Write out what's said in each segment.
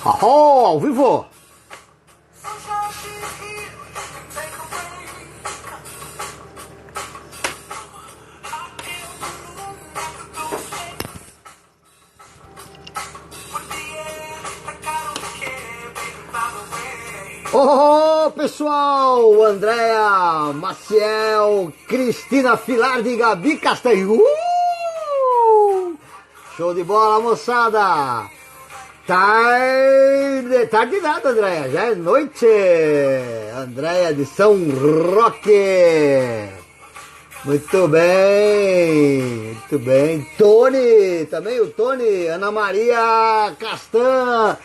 Oh, ao vivo! Oh, pessoal! Andréa, Maciel, Cristina Filardi, Gabi Castanho. Show de bola, moçada! Tarde nada, Andréia, já é noite. Andréia de São Roque. Muito bem, muito bem. Tony, também o Tony, Ana Maria Castan,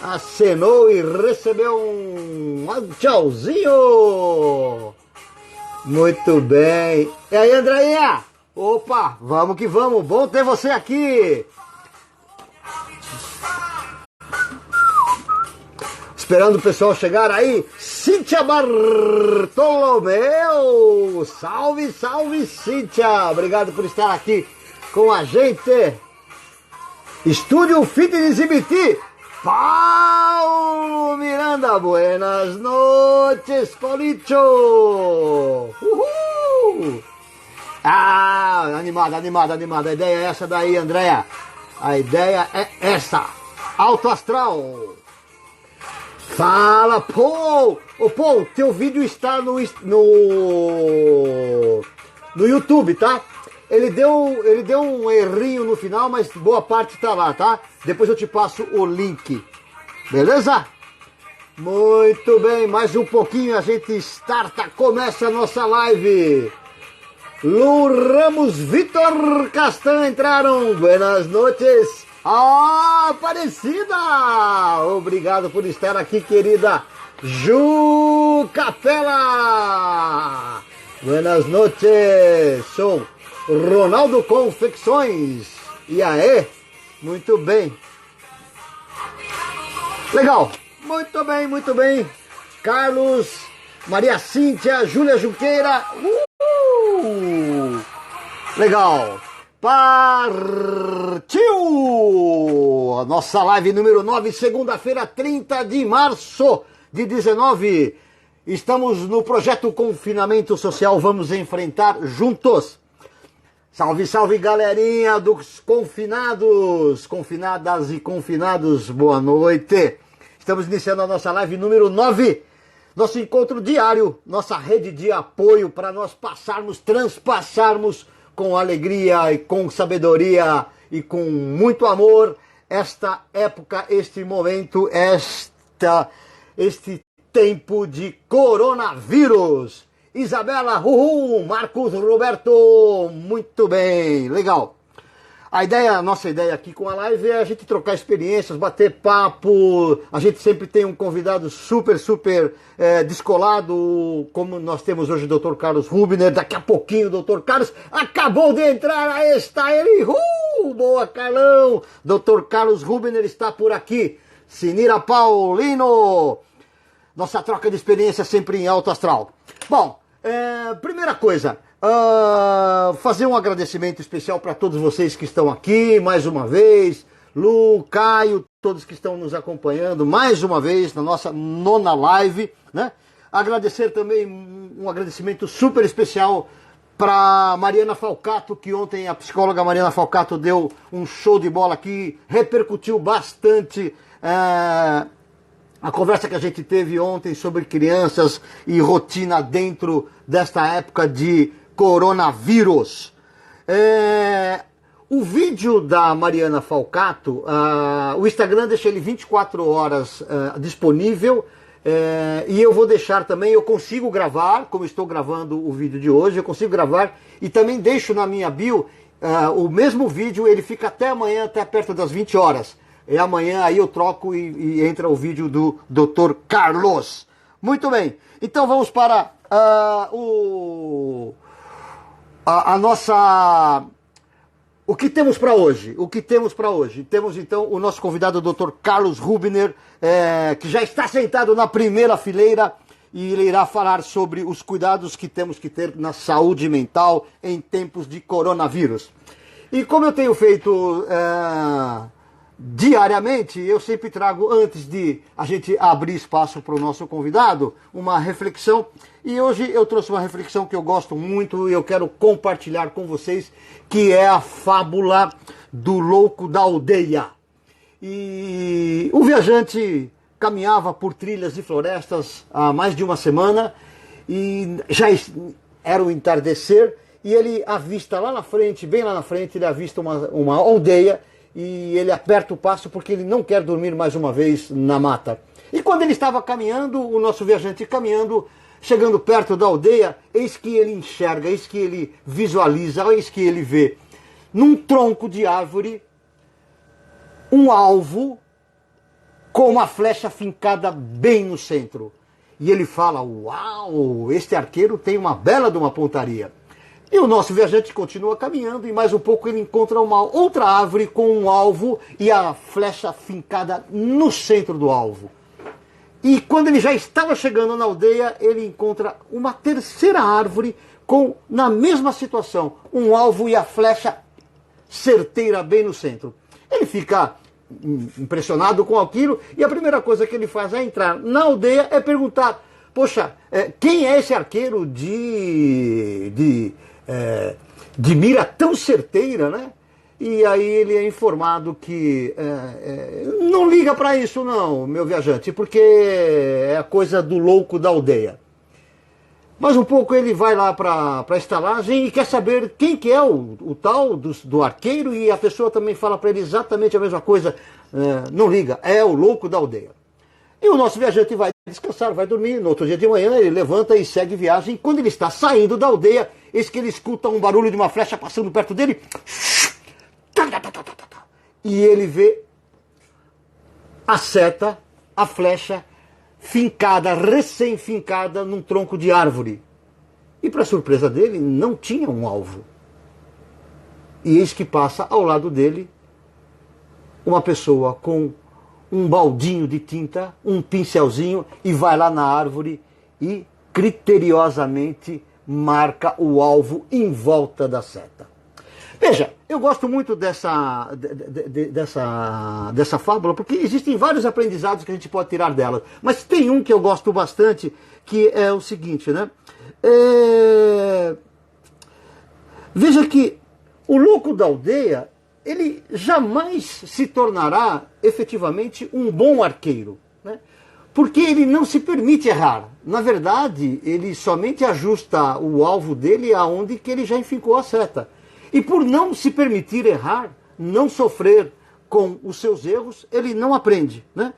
acenou e recebeu um tchauzinho. Muito bem. E aí, Andréia? Opa, vamos que vamos, bom ter você aqui. Esperando o pessoal chegar aí, Cíntia Bartolomeu, salve, salve Cíntia, obrigado por estar aqui com a gente. Estúdio Fitness IBT, Paulo Miranda, buenas noites, Paulicho. Uhul. Ah, animada, a ideia é essa daí, Andréia, a ideia é essa, alto astral. Fala, Paul! Ô, Paul, teu vídeo está no YouTube, tá? Ele deu um errinho no final, mas boa parte tá lá, tá? Depois eu te passo o link. Beleza? Muito bem, mais um pouquinho a gente starta, começa a nossa live. Lu Ramos, Vitor Castan entraram. Buenas noites. Ah, Aparecida! Obrigado por estar aqui, querida Ju Capela. Buenas noites. Sou Ronaldo Confecções. E aí? Muito bem. Legal. Muito bem. Carlos, Maria Cíntia, Júlia Junqueira. Legal. Partiu! A nossa live número 9, segunda-feira, 30 de março de 19. Estamos no projeto Confinamento Social, vamos enfrentar juntos. Salve, salve, galerinha dos confinados, confinadas e confinados, boa noite. Estamos iniciando a nossa live número 9, nosso encontro diário, nossa rede de apoio para nós transpassarmos com alegria e com sabedoria e com muito amor esta época, este momento, este tempo de coronavírus. Isabela, Marcos Roberto, muito bem, legal. A nossa ideia aqui com a live é a gente trocar experiências, bater papo. A gente sempre tem um convidado super descolado, como nós temos hoje o Dr. Carlos Rubner. Daqui a pouquinho o Dr. Carlos acabou de entrar, aí está ele. Boa, Carlão. Dr. Carlos Rubner está por aqui. Sinira Paulino. Nossa troca de experiência sempre em alto astral. Bom, primeira coisa, fazer um agradecimento especial para todos vocês que estão aqui, mais uma vez, Lu, Caio, todos que estão nos acompanhando, mais uma vez, na nossa 9ª live, né? Agradecer também, um agradecimento super especial para Mariana Falcato, que ontem a psicóloga Mariana Falcato deu um show de bola aqui, repercutiu bastante, a conversa que a gente teve ontem sobre crianças e rotina dentro desta época de coronavírus. O vídeo da Mariana Falcato, o Instagram deixa ele 24 horas disponível, e eu vou deixar também, eu consigo gravar, como estou gravando o vídeo de hoje, eu consigo gravar e também deixo na minha bio o mesmo vídeo, ele fica até amanhã, até perto das 20 horas. E amanhã aí eu troco e entra o vídeo do Dr. Carlos. Muito bem, então vamos para a nossa... O que temos para hoje? Temos então o nosso convidado, o Dr. Carlos Rubner, que já está sentado na primeira fileira e ele irá falar sobre os cuidados que temos que ter na saúde mental em tempos de coronavírus. E como eu tenho feito diariamente, eu sempre trago, antes de a gente abrir espaço para o nosso convidado, uma reflexão. E hoje eu trouxe uma reflexão que eu gosto muito e eu quero compartilhar com vocês, que é a fábula do louco da aldeia. E o viajante caminhava por trilhas e florestas há mais de uma semana e já era o entardecer e ele avista lá na frente, bem lá na frente, ele avista uma aldeia e ele aperta o passo porque ele não quer dormir mais uma vez na mata. E quando ele estava caminhando, o nosso viajante caminhando, chegando perto da aldeia, eis que ele enxerga, eis que ele visualiza, eis que ele vê num tronco de árvore um alvo com uma flecha fincada bem no centro. E ele fala, uau, este arqueiro tem uma bela de uma pontaria. E o nosso viajante continua caminhando e mais um pouco ele encontra uma outra árvore com um alvo e a flecha fincada no centro do alvo. E quando ele já estava chegando na aldeia, ele encontra uma terceira árvore com, na mesma situação, um alvo e a flecha certeira bem no centro. Ele fica impressionado com aquilo e a primeira coisa que ele faz é entrar na aldeia é perguntar, poxa, quem é esse arqueiro de mira tão certeira, né? E aí ele é informado que não liga para isso não, meu viajante, porque é a coisa do louco da aldeia. Mas um pouco ele vai lá para a estalagem e quer saber quem que é o tal do arqueiro e a pessoa também fala para ele exatamente a mesma coisa, não liga, é o louco da aldeia. E o nosso viajante vai descansar, vai dormir, no outro dia de manhã ele levanta e segue viagem. Quando ele está saindo da aldeia, eis que ele escuta um barulho de uma flecha passando perto dele. E ele vê a seta, a flecha, fincada, recém-fincada num tronco de árvore. E para surpresa dele, não tinha um alvo. E eis que passa ao lado dele uma pessoa com um baldinho de tinta, um pincelzinho, e vai lá na árvore e criteriosamente marca o alvo em volta da seta. Veja, eu gosto muito dessa fábula, porque existem vários aprendizados que a gente pode tirar dela. Mas tem um que eu gosto bastante, que é o seguinte, né? Veja que o louco da aldeia, ele jamais se tornará efetivamente um bom arqueiro, né? Porque ele não se permite errar. Na verdade, ele somente ajusta o alvo dele aonde que ele já enfincou a seta. E por não se permitir errar, não sofrer com os seus erros, ele não aprende, né?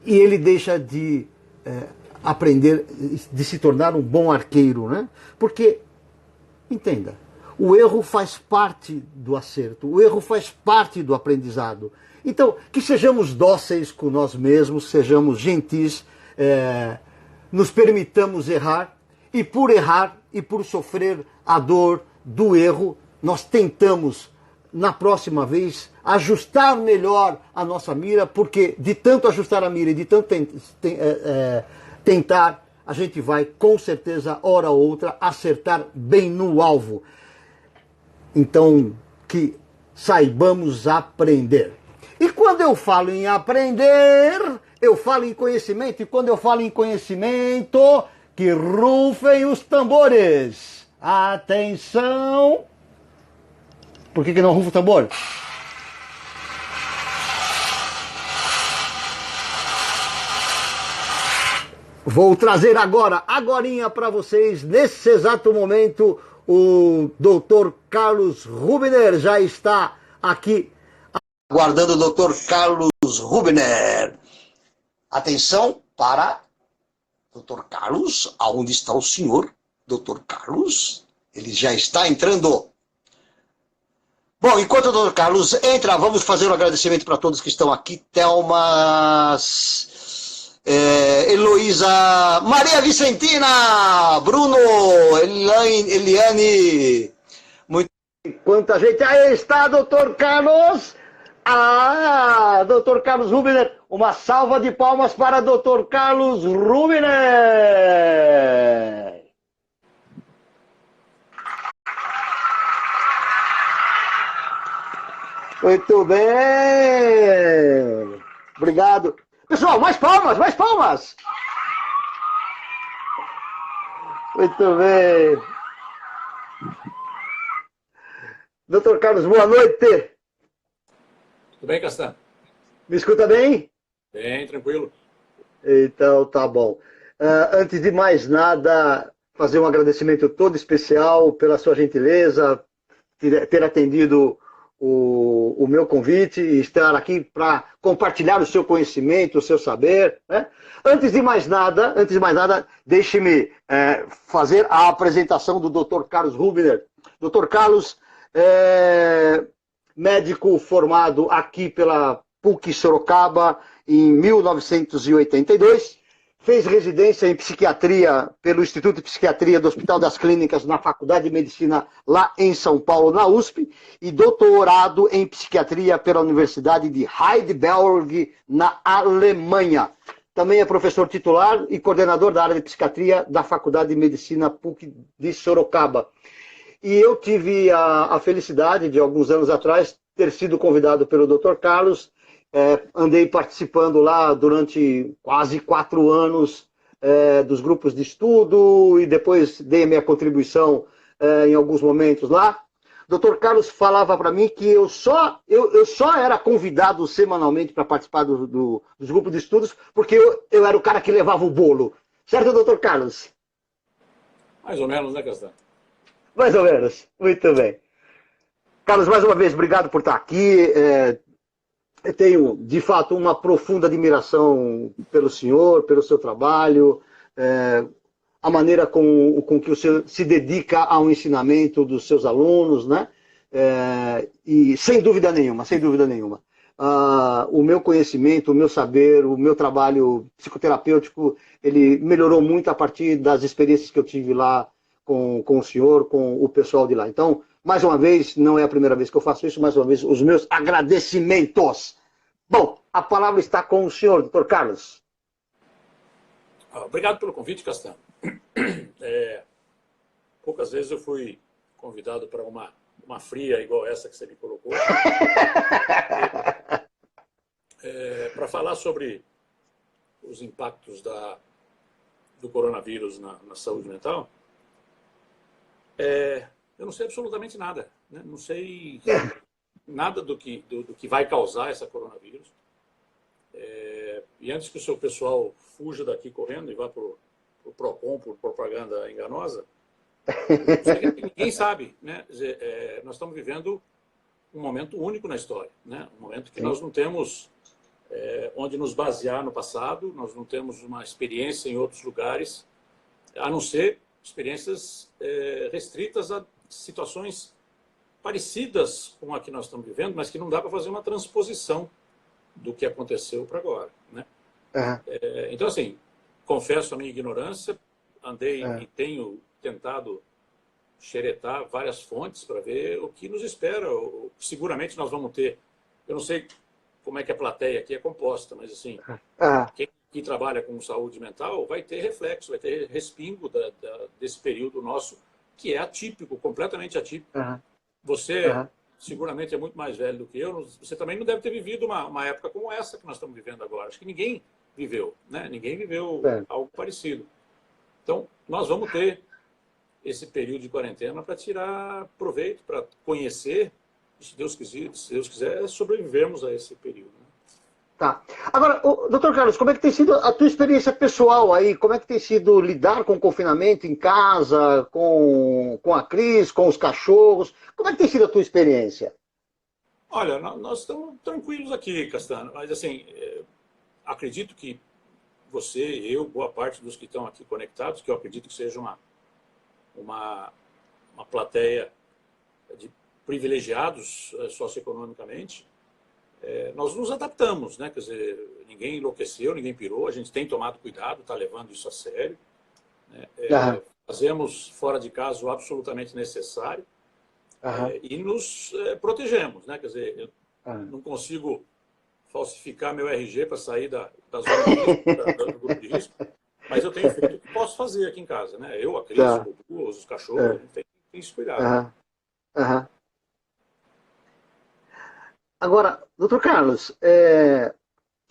E ele deixa de aprender, de se tornar um bom arqueiro, né? Porque, entenda, o erro faz parte do acerto, o erro faz parte do aprendizado. Então, que sejamos dóceis com nós mesmos, sejamos gentis, nos permitamos errar, e por errar e por sofrer a dor do erro, nós tentamos, na próxima vez, ajustar melhor a nossa mira, porque de tanto ajustar a mira e de tanto tentar, a gente vai, com certeza, hora ou outra, acertar bem no alvo. Então, que saibamos aprender. E quando eu falo em aprender, eu falo em conhecimento, e quando eu falo em conhecimento, que rufem os tambores. Atenção! Por que não rufa o tambor? Vou trazer agorinha para vocês, nesse exato momento, o Dr. Carlos Rubner já está aqui aguardando o Dr. Carlos Rubner. Atenção para Dr. Carlos, aonde está o senhor? Dr. Carlos, ele já está entrando. Bom, enquanto o Dr. Carlos entra, vamos fazer um agradecimento para todos que estão aqui. Thelma, Heloísa, Maria Vicentina, Bruno, Eliane. Quanta gente. Aí está, Dr. Carlos. Dr. Carlos Rubner. Uma salva de palmas para Dr. Carlos Rubner. Muito bem! Obrigado. Pessoal, mais palmas, mais palmas! Muito bem. Doutor Carlos, boa noite. Tudo bem, Castan? Me escuta bem? Bem, tranquilo. Então, tá bom. Antes de mais nada, fazer um agradecimento todo especial pela sua gentileza, ter atendido o meu convite e estar aqui para compartilhar o seu conhecimento, o seu saber. Né? Antes de mais nada, deixe-me fazer a apresentação do Dr. Carlos Rubner. Dr. Carlos é médico formado aqui pela PUC Sorocaba em 1982, fez residência em psiquiatria pelo Instituto de Psiquiatria do Hospital das Clínicas na Faculdade de Medicina lá em São Paulo, na USP, e doutorado em psiquiatria pela Universidade de Heidelberg, na Alemanha. Também é professor titular e coordenador da área de psiquiatria da Faculdade de Medicina PUC de Sorocaba. E eu tive a felicidade de, alguns anos atrás, ter sido convidado pelo Dr. Carlos. Andei participando lá durante quase 4 anos dos grupos de estudo e depois dei a minha contribuição em alguns momentos lá. Dr. Carlos falava para mim que eu só era convidado semanalmente para participar dos grupos de estudos porque eu era o cara que levava o bolo. Certo, Dr. Carlos? Mais ou menos, né, Castan? Mais ou menos. Muito bem. Carlos, mais uma vez, obrigado por estar aqui. Eu tenho, de fato, uma profunda admiração pelo senhor, pelo seu trabalho, a maneira com que o senhor se dedica ao ensinamento dos seus alunos, né? E sem dúvida nenhuma, o meu conhecimento, o meu saber, o meu trabalho psicoterapêutico, ele melhorou muito a partir das experiências que eu tive lá com o senhor, com o pessoal de lá. Então, mais uma vez, não é a primeira vez que eu faço isso, mais uma vez, os meus agradecimentos. Bom, a palavra está com o senhor, doutor Carlos. Obrigado pelo convite, Castan. Poucas vezes eu fui convidado para uma fria igual essa que você me colocou. Para falar sobre os impactos do coronavírus na saúde mental. Eu não sei absolutamente nada, né? Não sei nada do que vai causar essa coronavírus. E antes que o seu pessoal fuja daqui correndo e vá para o PROCON por propaganda enganosa, ninguém sabe, né? Nós estamos vivendo um momento único na história, né? Um momento que nós não temos onde nos basear no passado, nós não temos uma experiência em outros lugares, a não ser experiências restritas a situações parecidas com a que nós estamos vivendo, mas que não dá para fazer uma transposição do que aconteceu para agora, né? Então, assim, confesso a minha ignorância, andei e tenho tentado xeretar várias fontes para ver o que nos espera. Seguramente nós vamos ter, eu não sei como é que a plateia aqui é composta, mas assim, quem trabalha com saúde mental vai ter reflexo, vai ter respingo desse período nosso, que é atípico, completamente atípico. Você seguramente é muito mais velho do que eu, você também não deve ter vivido uma época como essa que nós estamos vivendo agora. Acho que ninguém viveu, né? Ninguém viveu algo parecido. Então, nós vamos ter esse período de quarentena para tirar proveito, para conhecer, se Deus quiser, sobrevivermos a esse período, né? Tá. Agora, doutor Carlos, como é que tem sido a tua experiência pessoal aí? Como é que tem sido lidar com o confinamento em casa, com a Cris, com os cachorros? Como é que tem sido a tua experiência? Olha, nós estamos tranquilos aqui, Castano, mas assim, acredito que você, eu, boa parte dos que estão aqui conectados, que eu acredito que seja uma plateia de privilegiados socioeconomicamente, nós nos adaptamos, né? Quer dizer, ninguém enlouqueceu, ninguém pirou, a gente tem tomado cuidado, está levando isso a sério, né? Fazemos fora de casa o absolutamente necessário e nos protegemos, né? Quer dizer, eu não consigo falsificar meu RG para sair da zona de risco, do grupo de risco, mas eu tenho feito o que posso fazer aqui em casa, né? Eu, a Cris, o Bubu, os cachorros, a gente tem esse cuidado. Agora, doutor Carlos,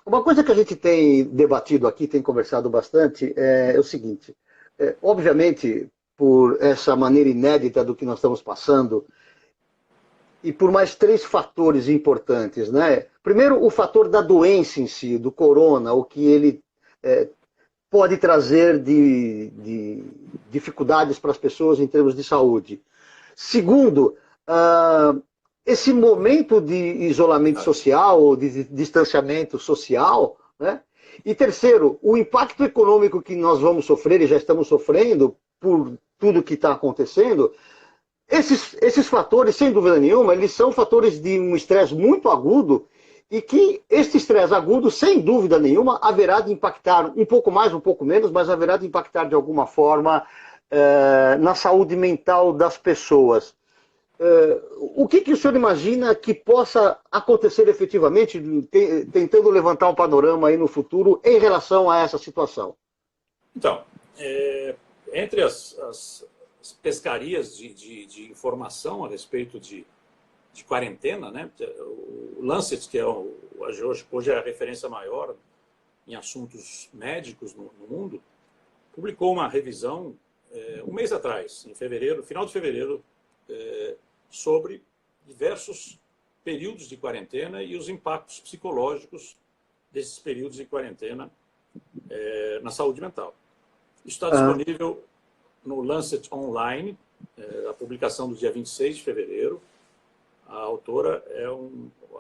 uma coisa que a gente tem debatido aqui, tem conversado bastante, é o seguinte: obviamente, por essa maneira inédita do que nós estamos passando, e por mais três fatores importantes, né? Primeiro, o fator da doença em si, do corona, o que ele é, pode trazer de dificuldades para as pessoas em termos de saúde. Segundo, esse momento de isolamento social ou de distanciamento social, né? E terceiro, o impacto econômico que nós vamos sofrer e já estamos sofrendo por tudo que está acontecendo. Esses fatores, sem dúvida nenhuma, eles são fatores de um estresse muito agudo e que este estresse agudo, sem dúvida nenhuma, haverá de impactar um pouco mais, um pouco menos, mas haverá de impactar de alguma forma na saúde mental das pessoas. O que o senhor imagina que possa acontecer efetivamente, tentando levantar um panorama aí no futuro em relação a essa situação? Então, entre as pescarias de informação a respeito de quarentena, né? O Lancet, que hoje é a referência maior em assuntos médicos no mundo, publicou uma revisão um mês atrás, em fevereiro, final de fevereiro, sobre diversos períodos de quarentena e os impactos psicológicos desses períodos de quarentena na saúde mental. Isso está disponível no Lancet Online, a publicação do dia 26 de fevereiro. A autora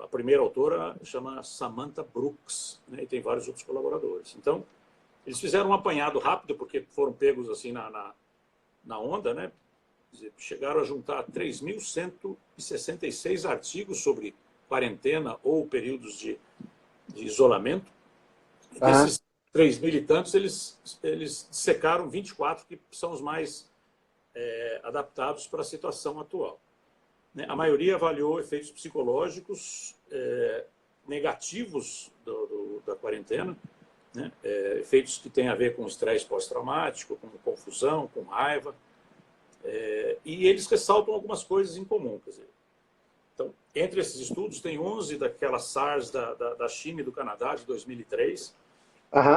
a primeira autora chama Samantha Brooks, né, e tem vários outros colaboradores. Então, eles fizeram um apanhado rápido, porque foram pegos assim na onda, né? Chegaram a juntar 3.166 artigos sobre quarentena ou períodos de isolamento. E desses 3.000 e tantos, eles secaram 24, que são os mais adaptados para a situação atual. A maioria avaliou efeitos psicológicos negativos da quarentena, né? Efeitos que têm a ver com estresse pós-traumático, com confusão, com raiva. E eles ressaltam algumas coisas em comum. Quer dizer, então, entre esses estudos, tem 11 daquela SARS da China e do Canadá, de 2003.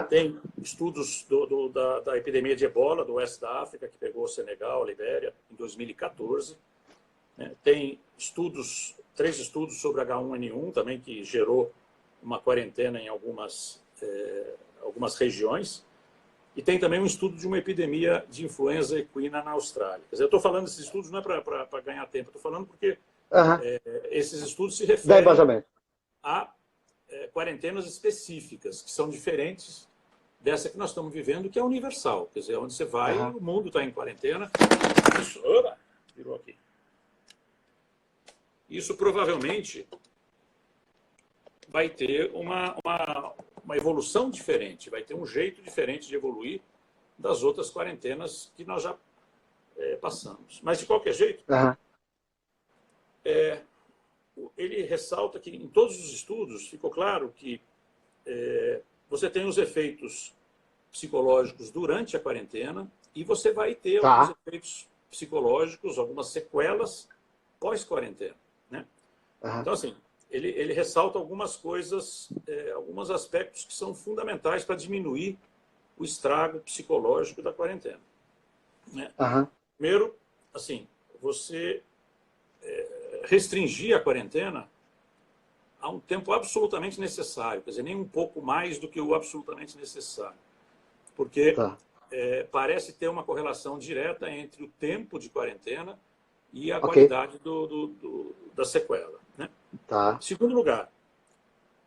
Tem estudos da epidemia de ebola do oeste da África, que pegou o Senegal, a Libéria, em 2014. Tem 3 estudos sobre H1N1, também, que gerou uma quarentena em algumas regiões. E tem também um estudo de uma epidemia de influenza equina na Austrália. Quer dizer, eu estou falando desses estudos não é para ganhar tempo, estou falando porque esses estudos se referem a quarentenas específicas, que são diferentes dessa que nós estamos vivendo, que é universal. Quer dizer, onde você vai, o mundo está em quarentena. Virou aqui. Isso provavelmente vai ter uma evolução diferente, vai ter um jeito diferente de evoluir das outras quarentenas que nós já passamos. Mas, de qualquer jeito, ele ressalta que, em todos os estudos, ficou claro que você tem os efeitos psicológicos durante a quarentena e você vai ter alguns efeitos psicológicos, algumas sequelas pós-quarentena, né? Então, assim, ele ressalta algumas coisas, alguns aspectos que são fundamentais para diminuir o estrago psicológico da quarentena, né? Primeiro, assim, você restringir a quarentena a um tempo absolutamente necessário, quer dizer, nem um pouco mais do que o absolutamente necessário, porque parece ter uma correlação direta entre o tempo de quarentena e a qualidade da sequela, né? Segundo lugar,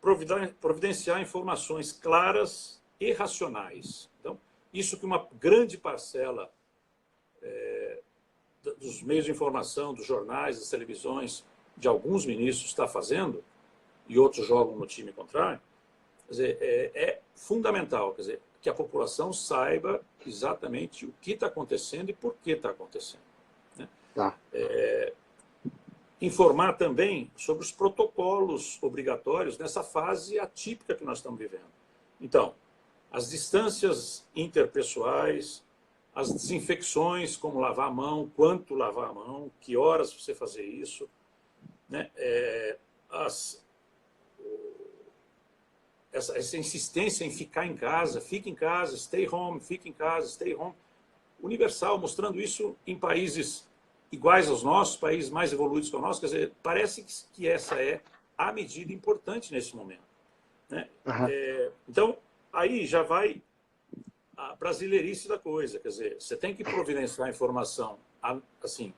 providenciar informações claras e racionais. Então, isso que uma grande parcela dos meios de informação, dos jornais, das televisões, de alguns ministros está fazendo, e outros jogam no time contrário, quer dizer, é fundamental, quer dizer, que a população saiba exatamente o que está acontecendo e por que está acontecendo, né? Informar também sobre os protocolos obrigatórios nessa fase atípica que nós estamos vivendo. Então, as distâncias interpessoais, as desinfecções, como lavar a mão, quanto lavar a mão, que horas você fazer isso, né? essa insistência em ficar em casa, fique em casa, stay home, fique em casa, stay home, universal, mostrando isso em países iguais aos nossos, países mais evoluídos que o nosso. Quer dizer, parece que essa é a medida importante nesse momento, né? Então, aí já vai a brasileirice da coisa. Quer dizer, você tem que providenciar informação assim,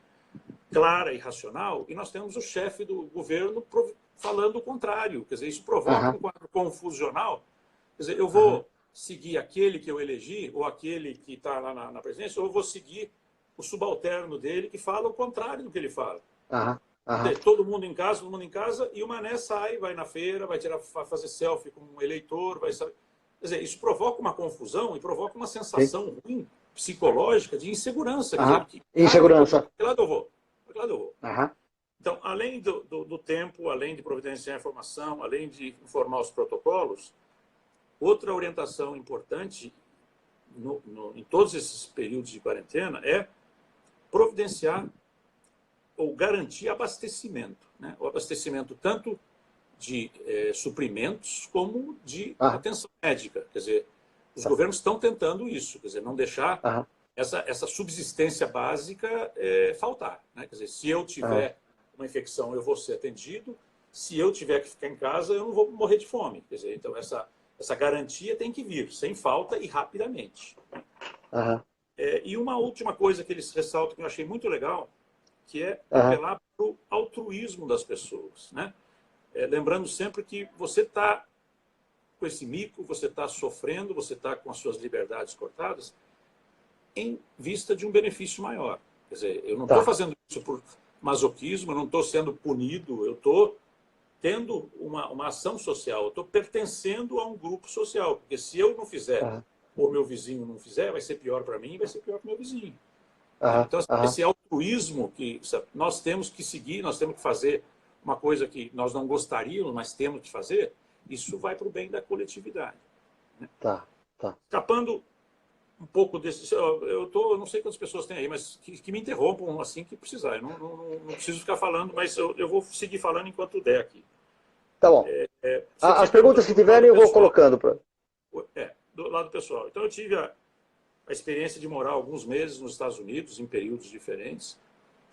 clara e racional, e nós temos o chefe do governo falando o contrário. Quer dizer, isso provoca um quadro confusional. Quer dizer, eu vou seguir aquele que eu elegi, ou aquele que está lá na presidência, ou eu vou seguir o subalterno dele que fala o contrário do que ele fala. Todo mundo em casa, e o Mané sai, vai na feira, vai fazer selfie com um eleitor, vai saber. Quer dizer, isso provoca uma confusão e provoca uma sensação ruim, psicológica, de insegurança. Quer dizer, insegurança. Para que lado eu vou? Para que lado eu vou? Então, além do tempo, além de providenciar informação, além de informar os protocolos, outra orientação importante em todos esses períodos de quarentena é providenciar ou garantir abastecimento, né? O abastecimento tanto de suprimentos como de atenção médica. Quer dizer, os governos estão tentando isso, quer dizer, não deixar essa subsistência básica faltar, né? Quer dizer, se eu tiver uma infecção, eu vou ser atendido. Se eu tiver que ficar em casa, eu não vou morrer de fome. Quer dizer, então essa garantia tem que vir, sem falta e rapidamente. E uma última coisa que eles ressaltam, que eu achei muito legal, que é apelar para o altruísmo das pessoas, né? Lembrando sempre que você está com esse mico, você está sofrendo, você está com as suas liberdades cortadas, em vista de um benefício maior. Quer dizer, eu não estou fazendo isso por masoquismo, eu não estou sendo punido, eu estou tendo uma ação social, eu estou pertencendo a um grupo social, porque se eu não fizer, ou meu vizinho não fizer, vai ser pior para mim e vai ser pior para o meu vizinho. Então, esse altruísmo que nós temos que seguir, nós temos que fazer uma coisa que nós não gostaríamos, mas temos que fazer, isso vai para o bem da coletividade, né? Escapando um pouco desse... Eu não sei quantas pessoas tem aí, mas que me interrompam assim que precisar. Eu não preciso ficar falando, mas eu vou seguir falando enquanto der aqui. Tá bom. As perguntas que tiverem eu vou colocando. Do lado pessoal. Então, eu tive a experiência de morar alguns meses nos Estados Unidos, em períodos diferentes,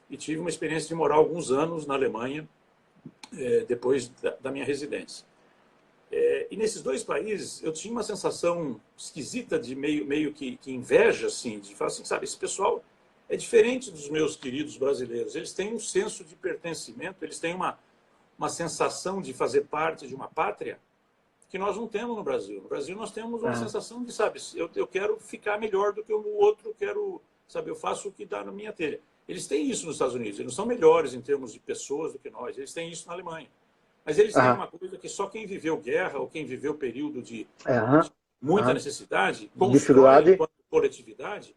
e tive uma experiência de morar alguns anos na Alemanha, depois da minha residência. E nesses dois países, eu tinha uma sensação esquisita de meio que inveja, assim, de falar assim, sabe, esse pessoal é diferente dos meus queridos brasileiros. Eles têm um senso de pertencimento, eles têm uma sensação de fazer parte de uma pátria que nós não temos no Brasil. No Brasil, nós temos uma sensação de, sabe, eu quero ficar melhor do que o outro, eu faço o que dá na minha telha. Eles têm isso nos Estados Unidos, eles não são melhores em termos de pessoas do que nós, eles têm isso na Alemanha. Mas eles têm uma coisa que só quem viveu guerra ou quem viveu período de muita necessidade, constrói enquanto coletividade,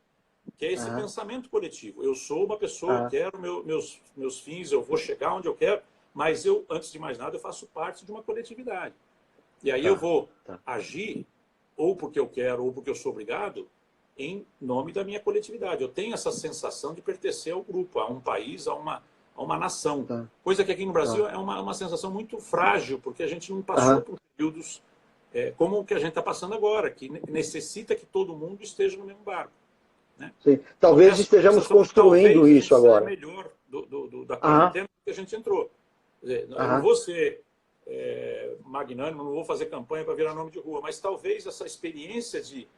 que é esse pensamento coletivo. Eu sou uma pessoa, eu quero meus fins, eu vou chegar onde eu quero, mas eu, antes de mais nada, eu faço parte de uma coletividade. E aí eu vou agir, ou porque eu quero, ou porque eu sou obrigado, em nome da minha coletividade. Eu tenho essa sensação de pertencer ao grupo, a um país, a uma nação. Coisa que aqui no Brasil é uma sensação muito frágil, porque a gente não passou por períodos como o que a gente está passando agora, que necessita que todo mundo esteja no mesmo barco, né? Sim. Talvez estejamos construindo isso agora. Melhor da quarentena que a gente entrou. Quer dizer, eu não vou ser magnânimo, não vou fazer campanha para virar nome de rua, mas talvez essa experiência de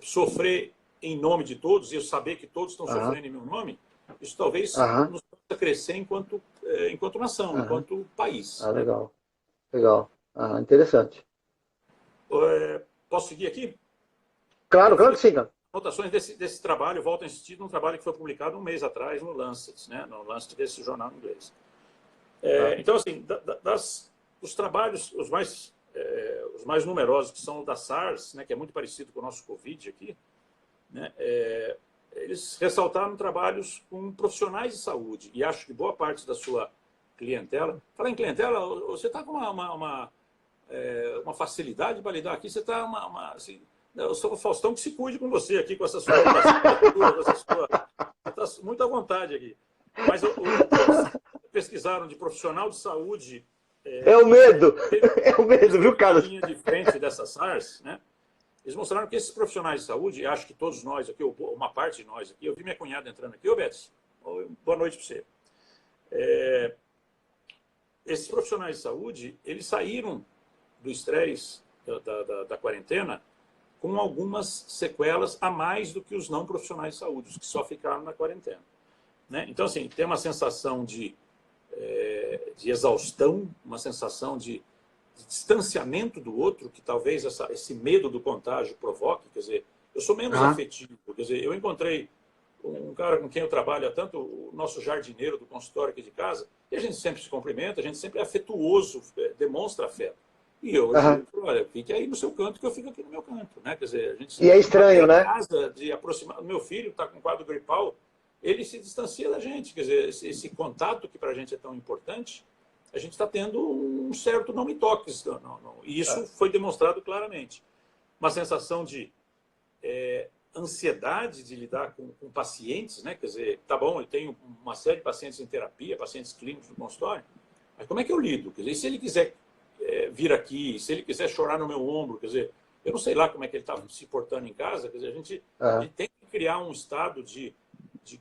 sofrer em nome de todos e eu saber que todos estão sofrendo em meu nome, isso talvez nos possa crescer enquanto nação, enquanto país. Legal. Interessante. Posso seguir aqui? Claro que sim. Anotações desse trabalho, volto a insistir, num trabalho que foi publicado um mês atrás no Lancet, né? No Lancet desse jornal inglês. Então, assim, os trabalhos, os mais numerosos, que são o da SARS, né, que é muito parecido com o nosso Covid aqui, né, eles ressaltaram trabalhos com profissionais de saúde, e acho que boa parte da sua clientela... Falar em clientela, você está com uma facilidade para lidar aqui, você está assim, eu sou o Faustão que se cuide com você aqui, com essa sua... Você está muito à vontade aqui. Mas pesquisaram de profissional de saúde É o medo. É o medo, viu, Na Carlos? linha de frente dessa SARS, né? Eles mostraram que esses profissionais de saúde, e acho que todos nós aqui, ou uma parte de nós aqui, eu vi minha cunhada entrando aqui, ô Betis, boa noite para você. Esses profissionais de saúde, eles saíram do estresse da quarentena com algumas sequelas a mais do que os não profissionais de saúde, os que só ficaram na quarentena. Né? Então, assim, tem uma sensação de exaustão, uma sensação de distanciamento do outro, que talvez esse medo do contágio provoque. Quer dizer, eu sou menos afetivo. Quer dizer, eu encontrei um cara com quem eu trabalho há tanto, o nosso jardineiro do consultório aqui de casa, e a gente sempre se cumprimenta, a gente sempre é afetuoso, demonstra afeto. E hoje, olha, fique aí no seu canto que eu fico aqui no meu canto. Né? Quer dizer, a gente E é estranho, né? casa de aproximar. Meu filho está com quadro gripal, ele se distancia da gente. Quer dizer, esse contato que para a gente é tão importante, a gente está tendo um certo não me toques. E isso foi demonstrado claramente. Uma sensação de ansiedade de lidar com pacientes, né? Quer dizer, tá bom, eu tenho uma série de pacientes em terapia, pacientes clínicos no consultório, mas como é que eu lido? Quer dizer, e se ele quiser vir aqui, se ele quiser chorar no meu ombro, quer dizer, eu não sei lá como é que ele está se portando em casa, quer dizer, a gente tem que criar um estado de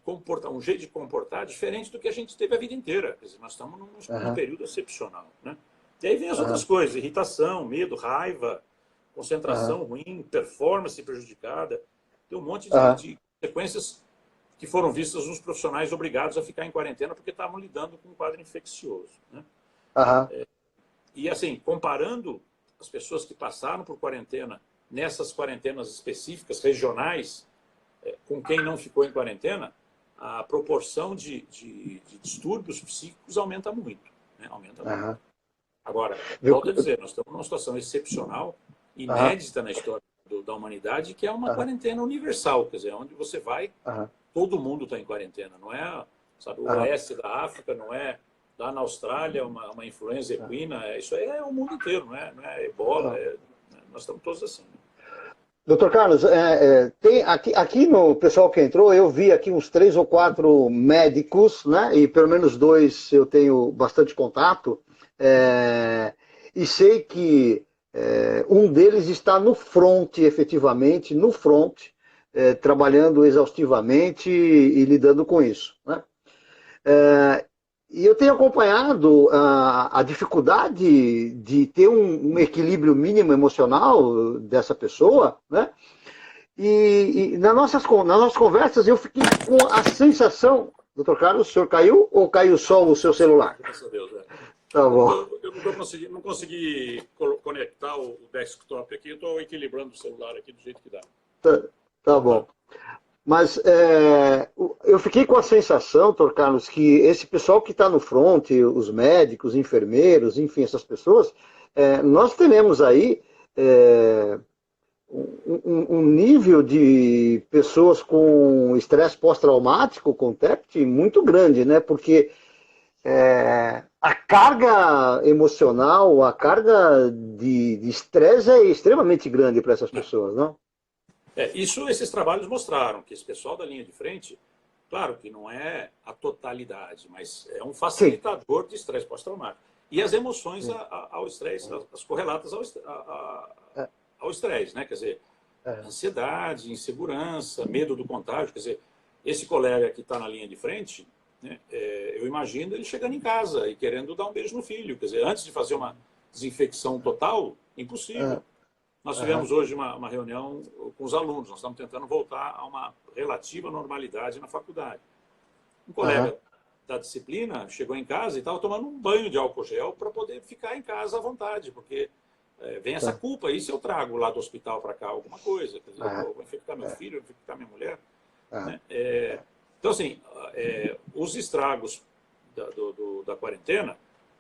comportar, um jeito de comportar diferente do que a gente teve a vida inteira. Quer dizer, nós estamos num período excepcional. Né? E aí vem as outras coisas, irritação, medo, raiva, concentração ruim, performance prejudicada. Tem um monte de consequências que foram vistas nos profissionais obrigados a ficar em quarentena porque estavam lidando com um quadro infeccioso. Né? E assim, comparando as pessoas que passaram por quarentena, nessas quarentenas específicas, regionais, com quem não ficou em quarentena, a proporção de distúrbios psíquicos aumenta muito. Né? Aumenta muito. Agora, volto a dizer, nós estamos numa situação excepcional, inédita na história da humanidade, que é uma quarentena universal, quer dizer, onde você vai, todo mundo está em quarentena, não é, sabe, o oeste da África, não é lá na Austrália, uma influenza equina, isso aí é o mundo inteiro, não é ebola, nós estamos todos assim. Doutor Carlos, tem aqui no pessoal que entrou, eu vi aqui uns 3 ou 4 médicos, né? E pelo menos 2 eu tenho bastante contato, e sei que um deles está no front, efetivamente, no front, trabalhando exaustivamente e lidando com isso. Né? E eu tenho acompanhado a dificuldade de ter um equilíbrio mínimo emocional dessa pessoa, né? E nas nossas conversas eu fiquei com a sensação... Doutor Carlos, o senhor caiu ou caiu só o seu celular? Graças a Deus, Tá bom. Eu não consegui conectar o desktop aqui, eu estou equilibrando o celular aqui do jeito que dá. Tá bom. Mas eu fiquei com a sensação, doutor Carlos, que esse pessoal que está no front, os médicos, enfermeiros, enfim, essas pessoas, nós teremos aí um nível de pessoas com estresse pós-traumático, com TEPT, muito grande, né? Porque a carga emocional, a carga de estresse é extremamente grande para essas pessoas, não? Esses trabalhos mostraram que esse pessoal da linha de frente, claro que não é a totalidade, mas é um facilitador de estresse pós-traumático. E as emoções ao estresse, as correlatas ao estresse, né? Quer dizer, ansiedade, insegurança, medo do contágio. Quer dizer, esse colega que está na linha de frente, né, eu imagino ele chegando em casa e querendo dar um beijo no filho. Quer dizer, antes de fazer uma desinfecção total, impossível. Nós tivemos hoje uma reunião com os alunos, nós estamos tentando voltar a uma relativa normalidade na faculdade. Um colega da disciplina chegou em casa e estava tomando um banho de álcool gel para poder ficar em casa à vontade, porque vem essa culpa, e se eu trago lá do hospital para cá alguma coisa? Quer dizer, eu vou infectar meu filho, vou infectar minha mulher. Né? Então, assim, os estragos da quarentena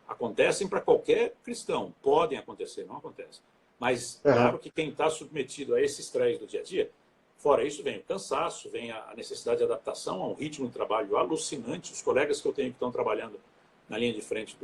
acontecem para qualquer cristão, podem acontecer, não acontecem. Mas, claro que quem está submetido a esse estresse do dia a dia, fora isso, vem o cansaço, vem a necessidade de adaptação a um ritmo de trabalho alucinante. Os colegas que eu tenho que estão trabalhando na linha de frente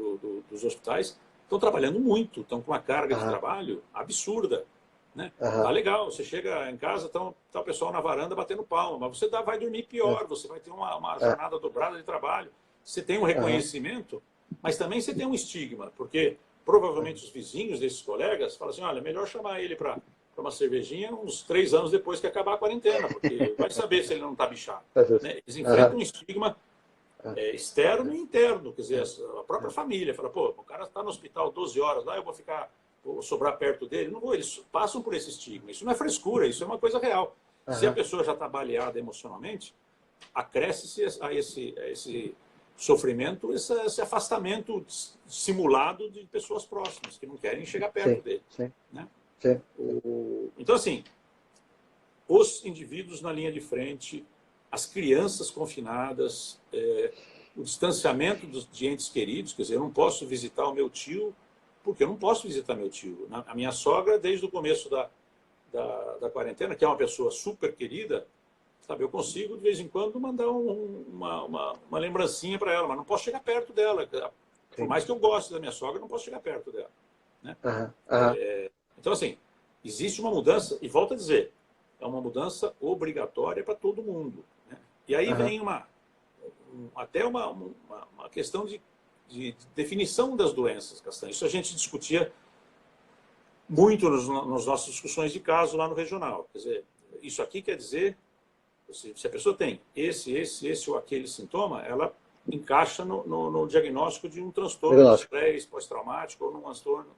dos hospitais estão trabalhando muito, estão com uma carga de trabalho absurda. Né? Tá legal, você chega em casa, tá o pessoal na varanda batendo palma, mas você vai dormir pior, você vai ter uma jornada dobrada de trabalho. Você tem um reconhecimento, mas também você tem um estigma, porque provavelmente os vizinhos desses colegas falam assim, olha, melhor chamar ele para uma cervejinha uns 3 anos depois que acabar a quarentena, porque vai saber se ele não está bichado. Né? Eles enfrentam um estigma externo e interno, quer dizer, a própria família fala, pô, o cara está no hospital 12 horas lá, eu vou sobrar perto dele. Não vou, eles passam por esse estigma. Isso não é frescura, isso é uma coisa real. Se a pessoa já está baleada emocionalmente, acresce-se a esse sofrimento, esse afastamento simulado de pessoas próximas, que não querem chegar perto dele. Né? Então, assim, os indivíduos na linha de frente, as crianças confinadas, o distanciamento de entes queridos, quer dizer, eu não posso visitar o meu tio, porque eu não posso visitar meu tio. A minha sogra, desde o começo da quarentena, que é uma pessoa super querida, sabe, eu consigo, de vez em quando, mandar uma lembrancinha para ela, mas não posso chegar perto dela. Por mais que eu goste da minha sogra, não posso chegar perto dela. Né? Então, assim, existe uma mudança, e volto a dizer, é uma mudança obrigatória para todo mundo. Né? E aí vem até uma questão de definição das doenças, Castanho. Isso a gente discutia muito nas nossas discussões de caso lá no regional. Quer dizer, isso aqui quer dizer, se a pessoa tem esse ou aquele sintoma, ela encaixa no diagnóstico de um transtorno de estresse pós-traumático ou num transtorno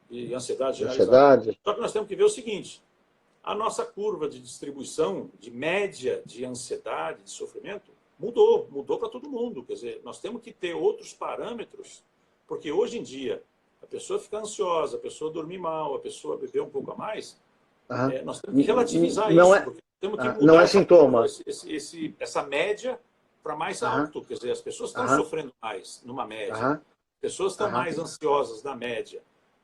de ansiedade generalizada. Só que nós temos que ver o seguinte, a nossa curva de distribuição, de média de ansiedade, de sofrimento, mudou para todo mundo. Quer dizer, nós temos que ter outros parâmetros, porque hoje em dia, a pessoa ficar ansiosa, a pessoa dormir mal, a pessoa beber um pouco a mais, nós temos que relativizar isso, porque temos que mudar não é sintoma. essa média para mais alto. Quer dizer, as pessoas estão sofrendo mais numa média. As pessoas estão mais ansiosas na média.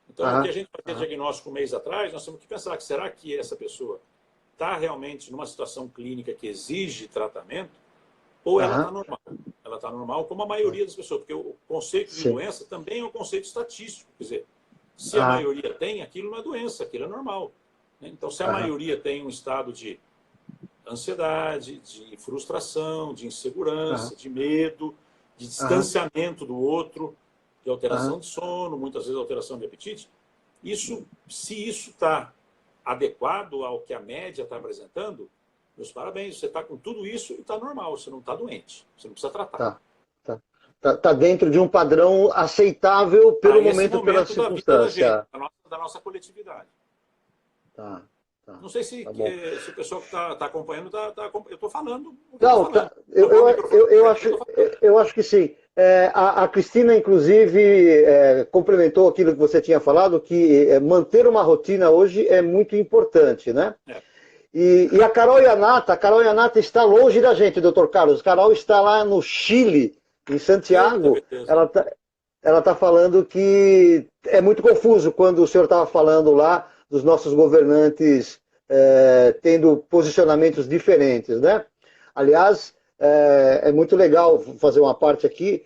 Então, o que a gente fazia diagnóstico um mês atrás, nós temos que pensar que será que essa pessoa está realmente numa situação clínica que exige tratamento ou ela está normal? Ela está normal como a maioria das pessoas, porque o conceito de doença também é um conceito estatístico. Quer dizer, se a maioria tem, aquilo não é doença, aquilo é normal. Então, se a maioria tem um estado de ansiedade, de frustração, de insegurança, de medo, de distanciamento do outro, de alteração de sono, muitas vezes alteração de apetite, se isso está adequado ao que a média está apresentando, meus parabéns, você está com tudo isso e está normal, você não está doente, você não precisa tratar. Tá dentro de um padrão aceitável pelo momento, pela circunstância. Da nossa coletividade. Tá. Não sei se o pessoal que está acompanhando, eu estou falando. Eu acho que sim. A Cristina, inclusive, complementou aquilo que você tinha falado, que manter uma rotina hoje é muito importante, né? E a Carol Yanata está longe da gente, doutor Carlos. Carol está lá no Chile, em Santiago. Ela está falando que é muito confuso quando o senhor estava falando lá dos nossos governantes tendo posicionamentos diferentes, né? Aliás, é muito legal fazer uma parte aqui,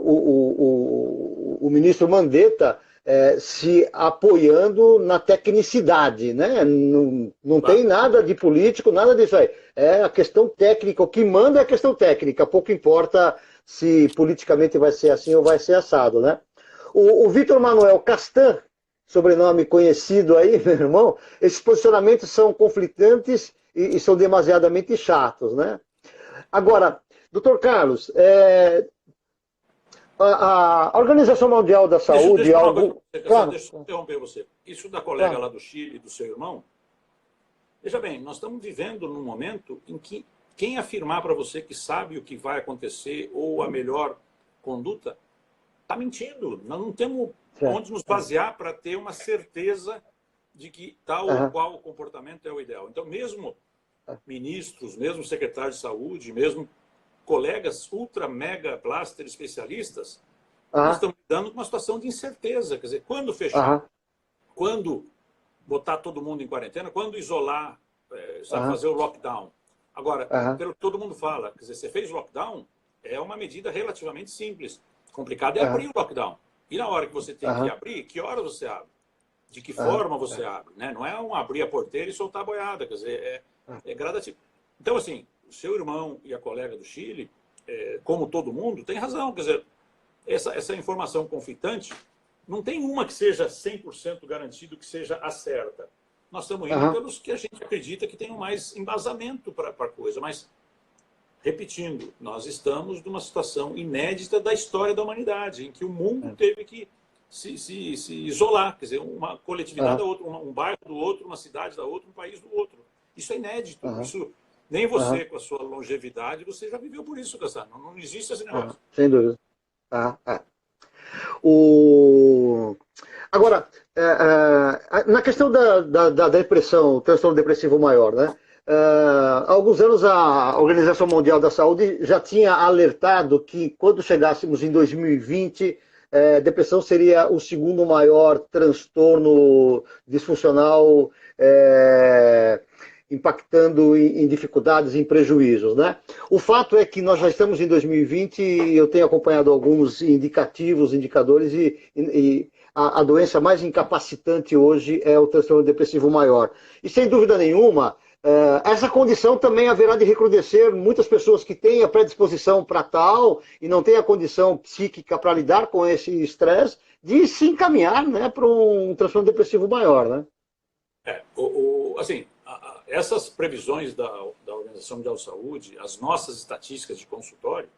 o ministro Mandetta se apoiando na tecnicidade, né? Não tem nada de político, nada disso aí. É a questão técnica, o que manda é a questão técnica, pouco importa se politicamente vai ser assim ou vai ser assado, né? O Vitor Manuel Castan, sobrenome conhecido aí, meu irmão, esses posicionamentos são conflitantes e são demasiadamente chatos, né? Agora, doutor Carlos, a Organização Mundial da Saúde... Deixa eu interromper você. Isso da colega lá do Chile, do seu irmão, veja bem, nós estamos vivendo num momento em que quem afirmar para você que sabe o que vai acontecer ou a melhor conduta, está mentindo. Nós não temos onde nos basear para ter uma certeza de que tal ou qual comportamento é o ideal. Então, mesmo ministros, mesmo secretários de saúde, mesmo colegas ultra, mega, blaster especialistas, nós estamos lidando com uma situação de incerteza. Quer dizer, quando fechar, quando botar todo mundo em quarentena, quando isolar, fazer o lockdown. Agora, pelo que todo mundo fala, quer dizer, você fez lockdown, é uma medida relativamente simples. Complicado é abrir o lockdown. E na hora que você tem que abrir, que hora você abre? De que forma você abre? Né? Não é abrir a porteira e soltar a boiada, quer dizer, é gradativo. Então, assim, o seu irmão e a colega do Chile, como todo mundo, tem razão. Quer dizer, essa informação conflitante, não tem uma que seja 100% garantido que seja a certa. Nós estamos indo Aham. pelos que a gente acredita que tenham mais embasamento para a coisa, mas, repetindo, nós estamos numa situação inédita da história da humanidade, em que o mundo teve que se isolar, quer dizer, uma coletividade da Aham. outra, um bairro do outro, uma cidade da outra, um país do outro. Isso é inédito. Aham. Isso, nem Aham. você, com a sua longevidade, você já viveu por isso, Cassandra. Não existe esse Aham. negócio. Sem dúvida. Ah, ah. O... Agora, na questão da depressão, o transtorno depressivo maior, né? Há alguns anos a Organização Mundial da Saúde já tinha alertado que quando chegássemos em 2020, depressão seria o segundo maior transtorno disfuncional, impactando em dificuldades, em prejuízos, né? O fato é que nós já estamos em 2020 e eu tenho acompanhado alguns indicativos, indicadores e a doença mais incapacitante hoje é o transtorno depressivo maior. E sem dúvida nenhuma, essa condição também haverá de recrudescer muitas pessoas que têm a predisposição para tal e não têm a condição psíquica para lidar com esse estresse, de se encaminhar, né, para um transtorno depressivo maior, né? Assim, essas previsões da Organização Mundial de Saúde, as nossas estatísticas de consultório,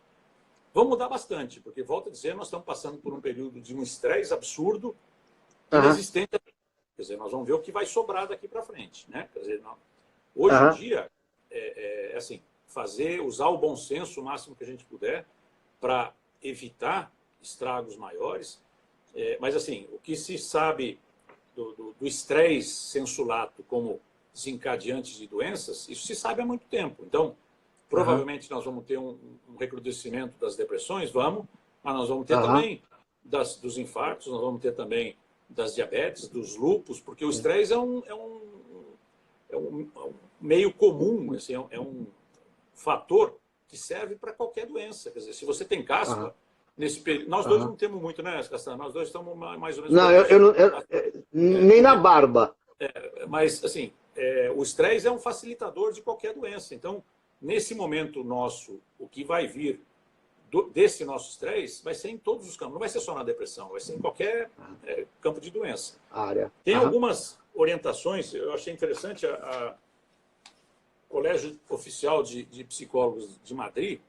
vão mudar bastante, porque, volto a dizer, nós estamos passando por um período de um estresse absurdo, Aham, inexistente. Quer dizer, nós vamos ver o que vai sobrar daqui para frente, né? Quer dizer, hoje em aham, dia, assim, usar o bom senso o máximo que a gente puder para evitar estragos maiores. Mas, assim, o que se sabe do estresse sensulato como desencadeante de doenças, isso se sabe há muito tempo. Então, aham, provavelmente nós vamos ter um recrudescimento das depressões, vamos, mas nós vamos ter aham, também dos infartos, nós vamos ter também das diabetes, dos lúpus, porque o estresse é um meio comum, assim, é um fator que serve para qualquer doença. Quer dizer, se você tem aham, caspa, nesse período. Nós dois aham. não temos muito, né, Castanho? Nós dois estamos mais ou menos Não, eu protegidos. não, nem na Porque, barba. mas, assim, o estresse é um facilitador de qualquer doença. Então, nesse momento nosso, o que vai vir desse nosso estresse vai ser em todos os campos. Não vai ser só na depressão, vai ser em qualquer campo de doença. Área. Tem Aham, algumas orientações, eu achei interessante, Colégio Oficial de Psicólogos de Madrid,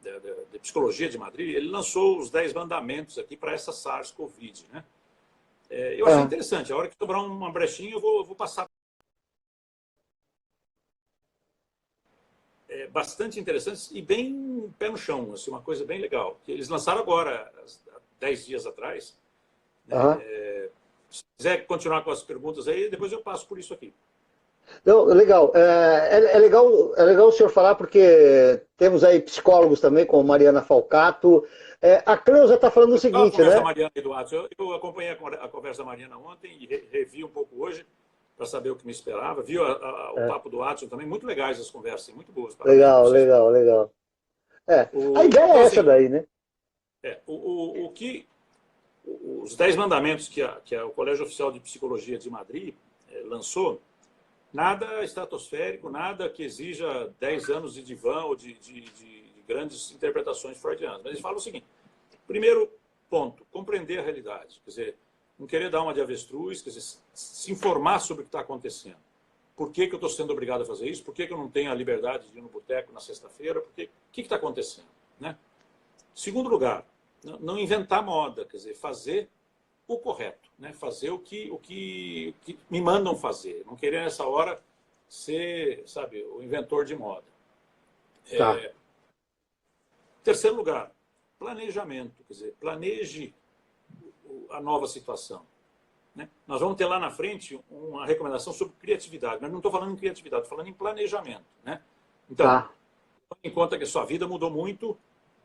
de Psicologia de Madrid, ele lançou os 10 mandamentos aqui para essa SARS-CoV, né? Eu achei aham, interessante. A hora que sobrar uma brechinha, eu vou passar. Bastante interessantes e bem pé no chão, assim, uma coisa bem legal. Que eles lançaram agora, há 10 dias atrás. Né? aham. Se quiser continuar com as perguntas aí, depois eu passo por isso aqui. Não, legal. É legal o senhor falar, porque temos aí psicólogos também, como Mariana Falcato. A Cleusa está falando o A seguinte, conversa da né? Mariana e do Watson, eu acompanhei a conversa da Mariana ontem e revi um pouco hoje para saber o que me esperava. Vi o É, papo do Watson também, muito legais as conversas, muito boas. Parabéns para legal, vocês. legal, legal. A ideia Então, é essa assim, daí, né? o que os 10 mandamentos que o Colégio Oficial de Psicologia de Madrid lançou, nada estratosférico, nada que exija 10 anos de divã ou de grandes interpretações freudianas. Mas eles falam o seguinte: primeiro ponto, compreender a realidade. Quer dizer, não querer dar uma de avestruz, quer dizer, se informar sobre o que está acontecendo. Por que eu estou sendo obrigado a fazer isso? Por que eu não tenho a liberdade de ir no boteco na sexta-feira? O que está acontecendo? Né? Segundo lugar, não inventar moda, quer dizer, fazer o correto, né? Fazer o que me mandam fazer. Não querer nessa hora ser, sabe, o inventor de moda. Tá. Terceiro lugar, planejamento, quer dizer, planeje a nova situação. Né? Nós vamos ter lá na frente uma recomendação sobre criatividade, mas não estou falando em criatividade, estou falando em planejamento. Né? Então, Tá. em conta que a sua vida mudou muito,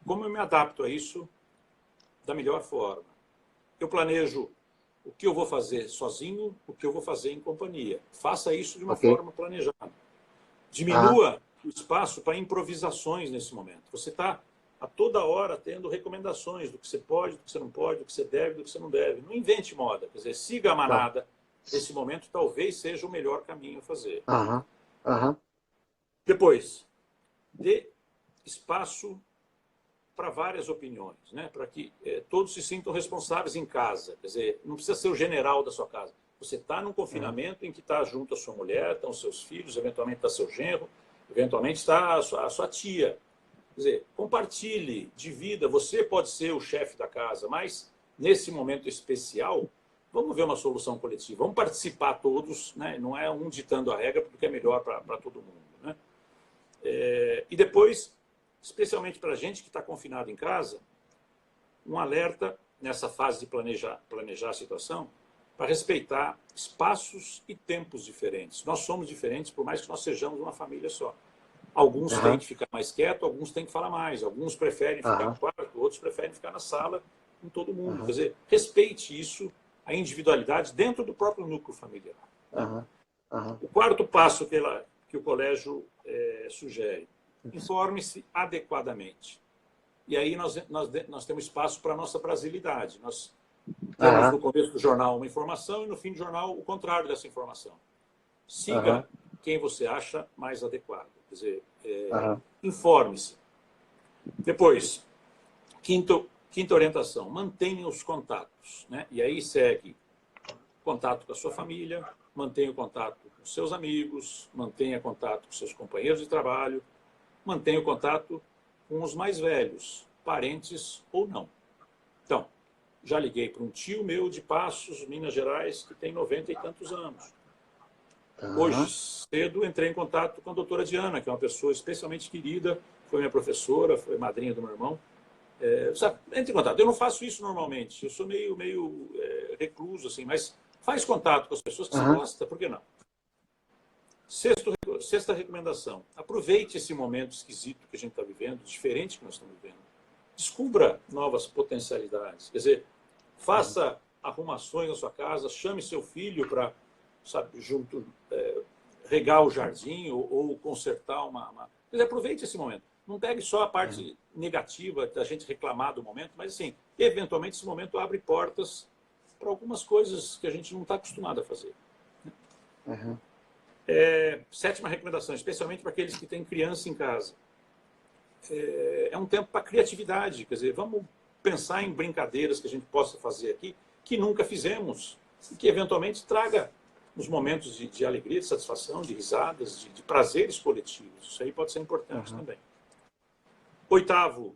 como eu me adapto a isso da melhor forma? Eu planejo o que eu vou fazer sozinho, o que eu vou fazer em companhia. Faça isso de uma Ok. forma planejada. Aham. Diminua o espaço para improvisações nesse momento. Você está a toda hora tendo recomendações do que você pode, do que você não pode, do que você deve, do que você não deve. Não invente moda. Quer dizer, siga a Tá. manada. Nesse momento, talvez seja o melhor caminho a fazer. Aham. Aham. Depois, dê espaço para várias opiniões, né? Para que todos se sintam responsáveis em casa. Quer dizer, não precisa ser o general da sua casa. Você está num confinamento em que está junto a sua mulher, estão seus filhos, eventualmente está seu genro, eventualmente está a sua tia. Quer dizer, compartilhe, divida. Você pode ser o chefe da casa, mas nesse momento especial, vamos ver uma solução coletiva. Vamos participar todos, né? Não é um ditando a regra, porque é melhor para todo mundo, né? E depois, especialmente para a gente que está confinado em casa, um alerta nessa fase de planejar a situação para respeitar espaços e tempos diferentes. Nós somos diferentes, por mais que nós sejamos uma família só. Alguns têm que ficar mais quieto, alguns têm que falar mais. Alguns preferem ficar no quarto, outros preferem ficar na sala com todo mundo. Quer dizer, respeite isso, a individualidade dentro do próprio núcleo familiar. O quarto passo que o colégio sugere: informe-se adequadamente. E aí nós temos espaço para a nossa brasilidade. Nós temos no começo do jornal uma informação e no fim do jornal o contrário dessa informação. Siga quem você acha mais adequado. Quer dizer, informe-se. Depois, quinta orientação: mantenha os contatos, né? E aí segue contato com a sua família, mantenha o contato com seus amigos, mantenha contato com seus companheiros de trabalho, mantenha o contato com os mais velhos, parentes ou não. Então, já liguei para um tio meu de Passos, Minas Gerais, que tem 90 e tantos anos. Hoje cedo entrei em contato com a doutora Diana, que é uma pessoa especialmente querida, foi minha professora, foi madrinha do meu irmão. Entre em contato. Eu não faço isso normalmente, eu sou meio recluso, assim, mas faz contato com as pessoas que você gosta, por que não? Sexta recomendação: aproveite esse momento esquisito que a gente está vivendo, diferente que nós estamos vivendo. Descubra novas potencialidades. Quer dizer, faça arrumações na sua casa, chame seu filho para, junto, regar o jardim ou consertar Quer dizer, aproveite esse momento. Não pegue só a parte negativa da gente reclamar do momento, mas, assim, eventualmente esse momento abre portas para algumas coisas que a gente não está acostumado a fazer. Sétima recomendação, especialmente para aqueles que têm criança em casa. É um tempo para criatividade. Quer dizer, vamos pensar em brincadeiras que a gente possa fazer aqui, que nunca fizemos, e que eventualmente traga os momentos de alegria, de satisfação, de risadas, de prazeres coletivos. Isso aí pode ser importante também. Oitavo,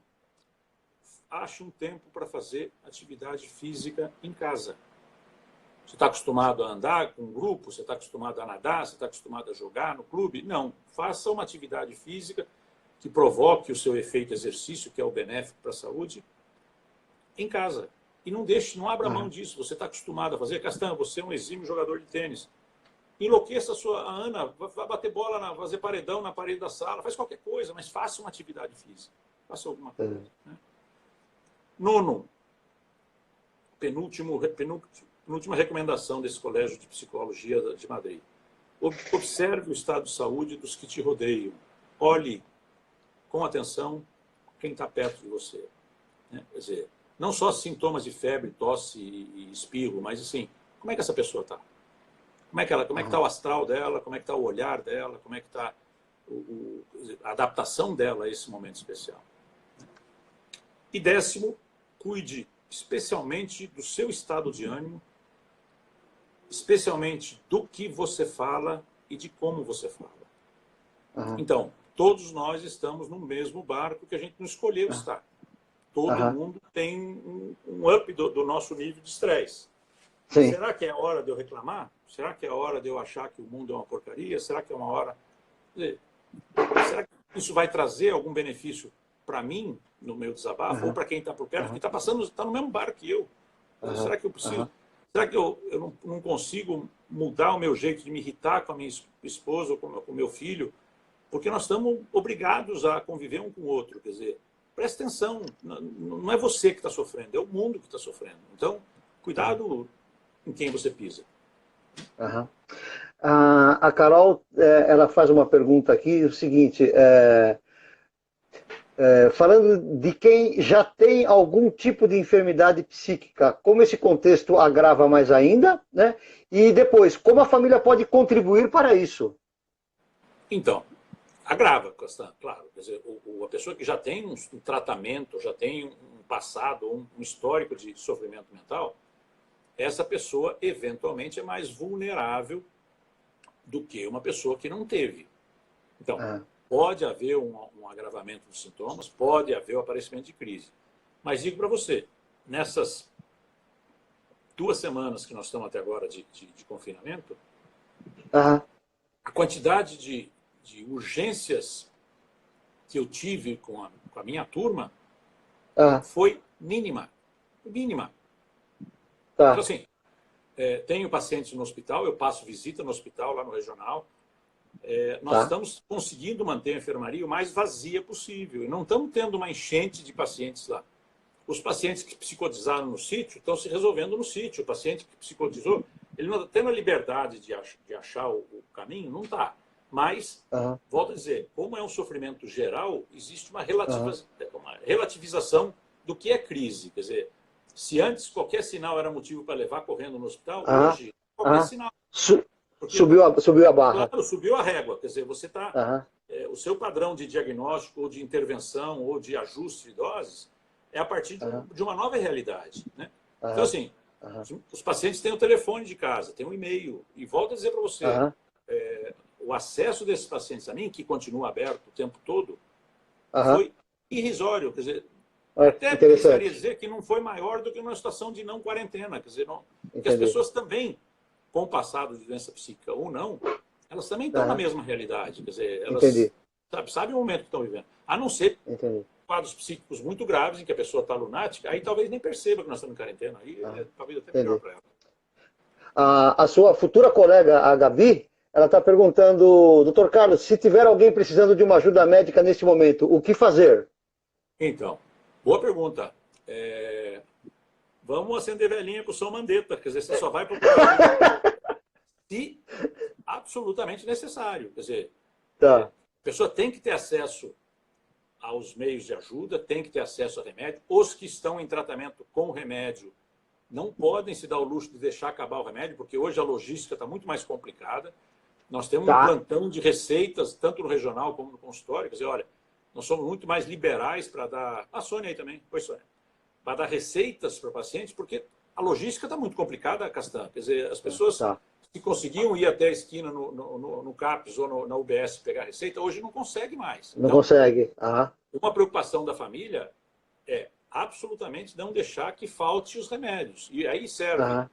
ache um tempo para fazer atividade física em casa. Você está acostumado a andar com um grupo? Você está acostumado a nadar? Você está acostumado a jogar no clube? Não. Faça uma atividade física que provoque o seu efeito exercício, que é o benéfico para a saúde, em casa. E não abra mão disso. Você está acostumado a fazer. Castanho, você é um exímio jogador de tênis. Enlouqueça a Ana, vai bater bola, fazer paredão na parede da sala, faz qualquer coisa, mas faça uma atividade física. Faça alguma coisa. Né? Nono, penúltima recomendação desse Colégio de Psicologia de Madrid: observe o estado de saúde dos que te rodeiam. Olhe com atenção quem está perto de você. Né? Quer dizer, não só sintomas de febre, tosse e espirro, mas, assim, como é que essa pessoa está? Como é que está o astral dela? Como é que está o olhar dela? Como é que está a adaptação dela a esse momento especial? E décimo, cuide especialmente do seu estado de ânimo, especialmente do que você fala e de como você fala. Então, todos nós estamos no mesmo barco que a gente não escolheu estar. Todo mundo tem um up do nosso nível de estresse. Será que é a hora de eu reclamar? Será que é a hora de eu achar que o mundo é uma porcaria? Será que é uma hora... Será que isso vai trazer algum benefício para mim, no meu desabafo, ou para quem está por perto, que está no mesmo barco que eu? Será que eu preciso... Será que eu não consigo mudar o meu jeito de me irritar com a minha esposa ou com o meu filho? Porque nós estamos obrigados a conviver um com o outro. Quer dizer, preste atenção, não é você que está sofrendo, é o mundo que está sofrendo. Então, cuidado em quem você pisa. A Carol, ela faz uma pergunta aqui, o seguinte, falando de quem já tem algum tipo de enfermidade psíquica, como esse contexto agrava mais ainda, né? E depois, como a família pode contribuir para isso? Então, agrava, Castan, claro. Quer dizer, a pessoa que já tem um tratamento, já tem um passado, um histórico de sofrimento mental, essa pessoa eventualmente é mais vulnerável do que uma pessoa que não teve. Então, Ah, pode haver um agravamento dos sintomas, pode haver o aparecimento de crise. Mas digo para você, nessas 2 semanas que nós estamos até agora de confinamento, ah, a quantidade de urgências que eu tive com a minha turma ah, foi mínima. Mínima. Então, tá. assim, tenho pacientes no hospital, eu passo visita no hospital, lá no regional. Nós Tá. estamos conseguindo manter a enfermaria o mais vazia possível. E não estamos tendo uma enchente de pacientes lá. Os pacientes que psicotizaram no sítio estão se resolvendo no sítio. O paciente que psicotizou, ele não está tendo a liberdade de achar o caminho? Não está. Mas, Aham, volto a dizer, como é um sofrimento geral, existe uma aham, relativização do que é crise. Quer dizer, se antes qualquer sinal era motivo para levar correndo no hospital, aham, hoje qualquer aham. sinal. Su- Porque, subiu a barra. claro, subiu a régua. Quer dizer, você está. Aham, O seu padrão de diagnóstico, ou de intervenção, ou de ajuste de doses, é a partir aham, de uma nova realidade. Né? Então, aham, assim, aham, os pacientes têm o telefone de casa, têm um e-mail. E volto a dizer para você, aham, o acesso desses pacientes a mim, que continua aberto o tempo todo, aham. foi irrisório. Quer dizer, Olha, até arriscaria interessante. dizer que não foi maior do que uma situação de não quarentena. Quer dizer, não, porque as Entendi. pessoas também, com o passado de doença psíquica ou não, elas também estão na Aham, mesma realidade. Quer dizer, entendi, elas sabem o momento que estão vivendo. A não ser entendi. quadros psíquicos muito graves, em que a pessoa está lunática, aí talvez nem perceba que nós estamos em quarentena. Aí Aham, talvez até melhor entendi. para ela. A sua futura colega, a Gabi, ela está perguntando, doutor Carlos, se tiver alguém precisando de uma ajuda médica neste momento, o que fazer? Então, boa pergunta. É, vamos acender velhinha com o som Mandetta. Quer dizer, você só vai procurar ajuda se absolutamente necessário. Quer dizer, Tá. a pessoa tem que ter acesso aos meios de ajuda, tem que ter acesso a remédio. Os que estão em tratamento com remédio não podem se dar o luxo de deixar acabar o remédio, porque hoje a logística está muito mais complicada. Nós temos um Tá. plantão de receitas, tanto no regional como no consultório. Quer dizer, olha, nós somos muito mais liberais para dar. A Sônia aí também, foi Sônia. Para dar receitas para pacientes, porque a logística está muito complicada, Castan. Quer dizer, as pessoas Tá. que conseguiam ir até a esquina no CAPS ou na UBS pegar receita, hoje não consegue mais. Não Então, consegue. Aham. uma preocupação da família é absolutamente não deixar que falte os remédios. E aí serve Aham.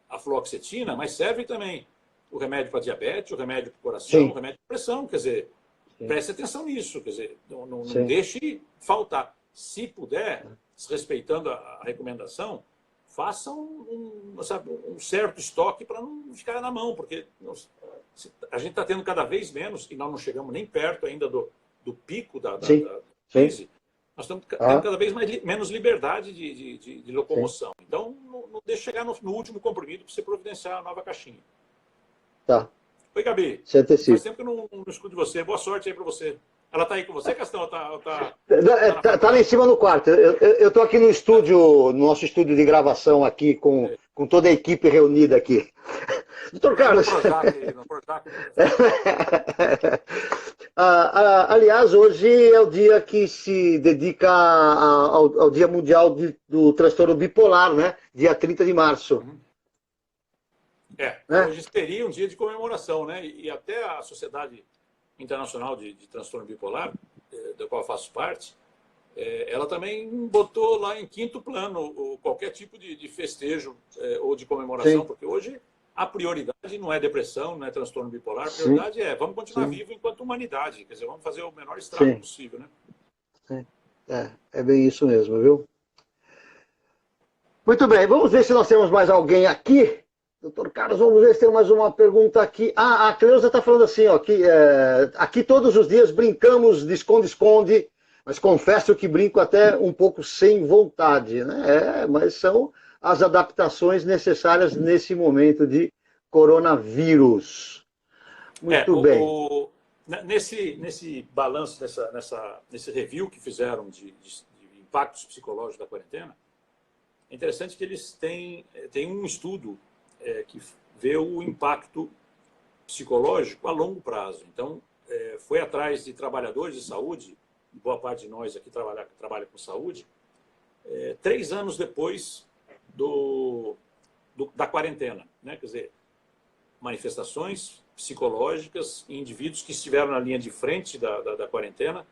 a fluoxetina, mas serve também o remédio para diabetes, o remédio para o coração, o Sim. remédio para pressão. Quer dizer, Sim. preste atenção nisso. Quer dizer, não Sim. deixe faltar. Se puder, respeitando a recomendação, faça sabe, um certo estoque para não ficar na mão, porque a gente está tendo cada vez menos, e nós não chegamos nem perto ainda do pico da Sim. Sim. crise. Nós estamos tendo Aham. cada vez menos liberdade de Sim. locomoção. Então, não deixe chegar no último comprimido para você providenciar a nova caixinha. Tá. Oi, Gabi. Se Faz antecipe. tempo que eu não escuto de você. Boa sorte aí para você. Ela está aí com você, Castão? Tá na Tá lá em faculdade? cima no quarto. Eu tô aqui no estúdio, no nosso estúdio de gravação aqui, com toda a equipe reunida aqui. Doutor Pegando no Carlos. Projac aí, no Projac. Aliás, hoje é o dia que se dedica ao Dia Mundial do Transtorno Bipolar, né? Dia 30 de março. Né? Hoje seria um dia de comemoração, né? E até a Sociedade Internacional de Transtorno Bipolar, da qual eu faço parte, ela também botou lá em quinto plano qualquer tipo de festejo ou de comemoração, Sim, porque hoje a prioridade não é depressão, não é transtorno bipolar, a sim, prioridade é vamos continuar sim, vivo enquanto humanidade, quer dizer, vamos fazer o menor estrago sim, possível, né? sim. É bem isso mesmo, viu? Muito bem, vamos ver se nós temos mais alguém aqui. Doutor Carlos, vamos ver se tem mais uma pergunta aqui. A Cleusa está falando assim, ó, que aqui todos os dias brincamos de esconde-esconde, mas confesso que brinco até um pouco sem vontade, né? Mas são as adaptações necessárias nesse momento de coronavírus. É, Muito bem. nesse balanço, nesse review que fizeram de impactos psicológicos da quarentena, é interessante que eles têm um estudo que vê o impacto psicológico a longo prazo. Então, foi atrás de trabalhadores de saúde, boa parte de nós aqui trabalha com saúde, 3 anos depois da quarentena, né? Quer dizer, manifestações psicológicas em indivíduos que estiveram na linha de frente da quarentena,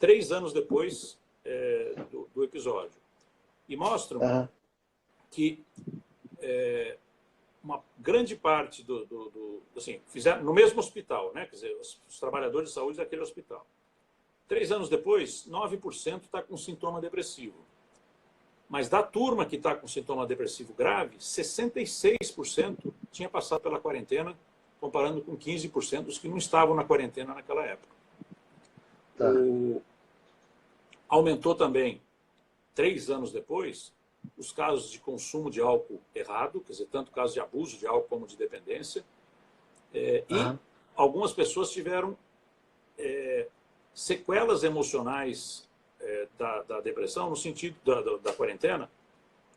3 anos depois do episódio. E mostram que uma grande parte assim, fizeram no mesmo hospital, né? Quer dizer, os trabalhadores de saúde daquele hospital. 3 anos depois, 9% está com sintoma depressivo. Mas da turma que está com sintoma depressivo grave, 66% tinha passado pela quarentena, comparando com 15% dos que não estavam na quarentena naquela época. Tá. Aumentou também, 3 anos depois, os casos de consumo de álcool errado, quer dizer, tanto casos de abuso de álcool como de dependência. E algumas pessoas tiveram sequelas emocionais da depressão, no sentido da quarentena,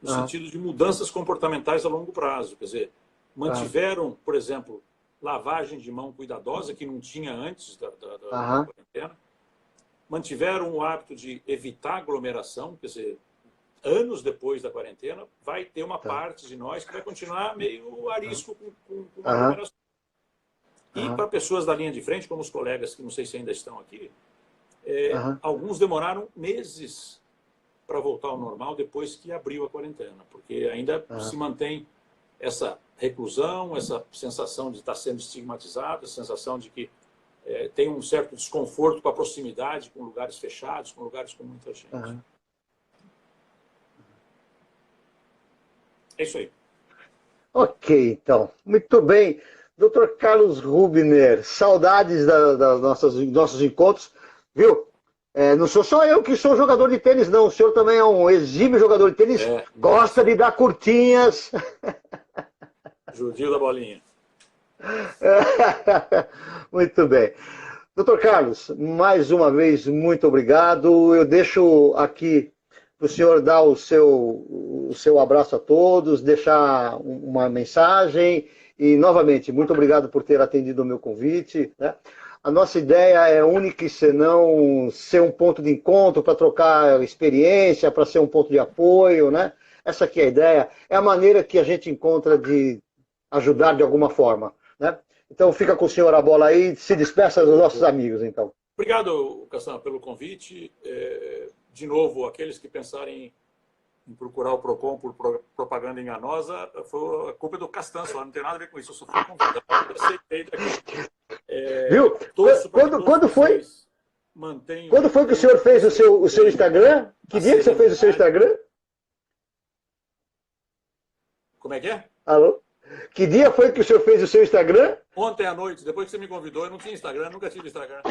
no sentido de mudanças comportamentais a longo prazo. Quer dizer, mantiveram, por exemplo, lavagem de mão cuidadosa, que não tinha antes da quarentena. Mantiveram o hábito de evitar aglomeração, quer dizer, anos depois da quarentena, vai ter uma parte de nós que vai continuar meio arisco com aglomeração. E para pessoas da linha de frente, como os colegas que não sei se ainda estão aqui, alguns demoraram meses para voltar ao normal depois que abriu a quarentena, porque ainda se mantém essa reclusão, essa sensação de estar sendo estigmatizado, a sensação de que tem um certo desconforto com a proximidade, com lugares fechados, com lugares com muita gente. É isso aí. Ok, então. Muito bem. Dr. Carlos Rubner, saudades dos nossos encontros. Viu? Não sou só eu que sou jogador de tênis, não. O senhor também é um exímio jogador de tênis. Gosta de dar curtinhas. Judio da bolinha. Muito bem. Dr. Carlos, mais uma vez, muito obrigado. Eu deixo aqui para o senhor dar o seu abraço a todos, deixar uma mensagem e, novamente, muito obrigado por ter atendido o meu convite, né? A nossa ideia é única e senão ser um ponto de encontro para trocar experiência, para ser um ponto de apoio, né? Essa aqui é a ideia, é a maneira que a gente encontra de ajudar de alguma forma, né? Então fica com o senhor a bola aí, se despeça dos nossos amigos, então. Obrigado, Cassandra, pelo convite. De novo, aqueles que pensarem em procurar o PROCON por propaganda enganosa, a culpa é do Castanço, não tem nada a ver com isso, eu só fui convidado, eu aceitei daqui. Viu? Quando foi que o senhor fez o seu Instagram? Que dia que você fez o seu Instagram? Como é que é? Alô? Que dia foi que o senhor fez o seu Instagram? Ontem à noite, depois que você me convidou, eu não tinha Instagram, nunca tive Instagram.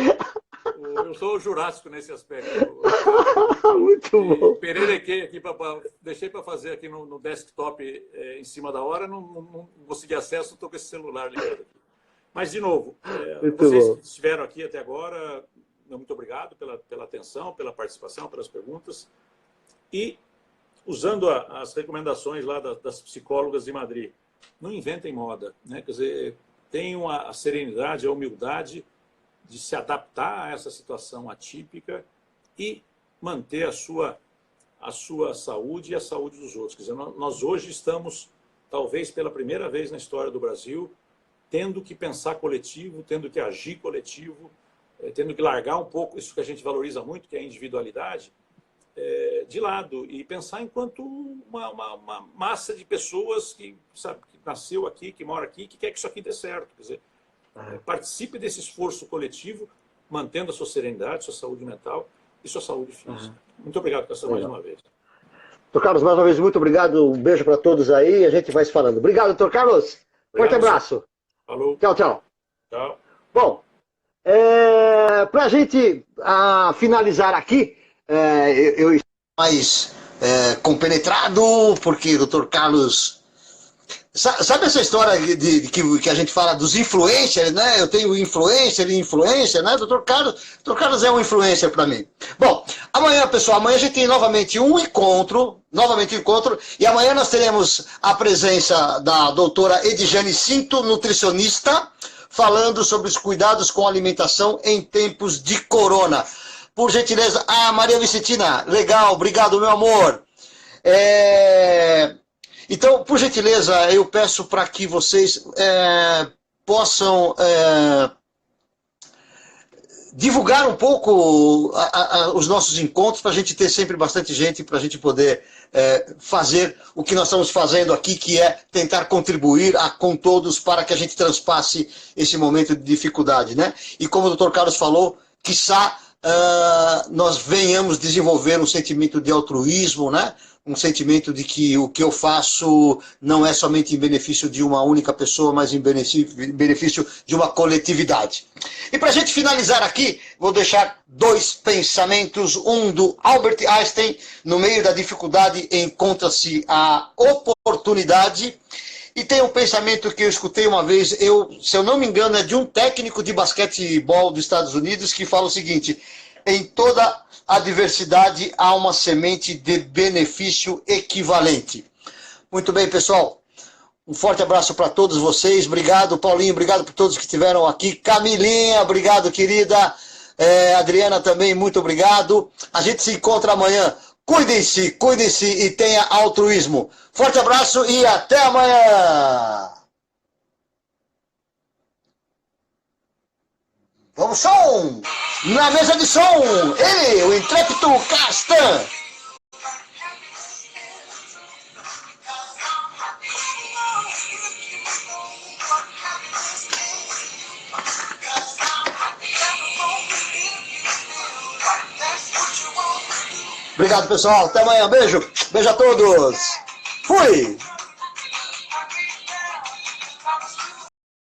Eu sou jurássico nesse aspecto. Muito bom. Pererequei aqui, deixei para fazer aqui no desktop em cima da hora, não consegui acesso, estou com esse celular ligado aqui. Mas, de novo, vocês que estiveram aqui até agora, muito obrigado pela atenção, pela participação, pelas perguntas. E, usando as recomendações lá das psicólogas de Madrid, não inventem moda, né? Quer dizer, tenham a serenidade, a humildade de se adaptar a essa situação atípica e manter a sua saúde e a saúde dos outros. Quer dizer, nós hoje estamos, talvez pela primeira vez na história do Brasil, tendo que pensar coletivo, tendo que agir coletivo, tendo que largar um pouco isso que a gente valoriza muito, que é a individualidade, de lado e pensar enquanto uma massa de pessoas que nasceu aqui, que mora aqui, que quer que isso aqui dê certo. Quer dizer, participe desse esforço coletivo, mantendo a sua serenidade, sua saúde mental e sua saúde física. Muito obrigado, Cassandra, mais uma vez. Dr. Carlos, mais uma vez, muito obrigado. Um beijo para todos aí. A gente vai se falando. Obrigado, Dr. Carlos. Forte abraço. Falou. Tchau, tchau. Tchau. Bom, para a gente finalizar aqui, eu estou mais compenetrado, porque o Dr. Carlos... Sabe essa história que a gente fala dos influencers, né? Eu tenho influencer e influencer, né? Dr. Carlos é um influencer para mim. Bom, amanhã, pessoal, amanhã a gente tem novamente um encontro, e amanhã nós teremos a presença da doutora Edjane Cinto, nutricionista, falando sobre os cuidados com a alimentação em tempos de corona. Por gentileza, Maria Vicentina, legal, obrigado, meu amor. Então, por gentileza, eu peço para que vocês possam divulgar um pouco os nossos encontros, para a gente ter sempre bastante gente, para a gente poder fazer o que nós estamos fazendo aqui, que é tentar contribuir com todos para que a gente transpasse esse momento de dificuldade, né? E como o Dr. Carlos falou, quiçá nós venhamos desenvolver um sentimento de altruísmo, né? Um sentimento de que o que eu faço não é somente em benefício de uma única pessoa, mas em benefício de uma coletividade. E para a gente finalizar aqui, vou deixar dois pensamentos. Um do Albert Einstein: no meio da dificuldade encontra-se a oportunidade. E tem um pensamento que eu escutei uma vez, se eu não me engano, é de um técnico de basquetebol dos Estados Unidos, que fala o seguinte: em toda adversidade há uma semente de benefício equivalente. Muito bem, pessoal. Um forte abraço para todos vocês. Obrigado, Paulinho. Obrigado por todos que estiveram aqui. Camilinha, obrigado, querida. Adriana também, muito obrigado. A gente se encontra amanhã. Cuidem-se e tenha altruísmo. Forte abraço e até amanhã. Vamos, som! Na mesa de som, ele, o intrépido Castan. Obrigado, pessoal. Até amanhã. Beijo. Beijo a todos. Fui!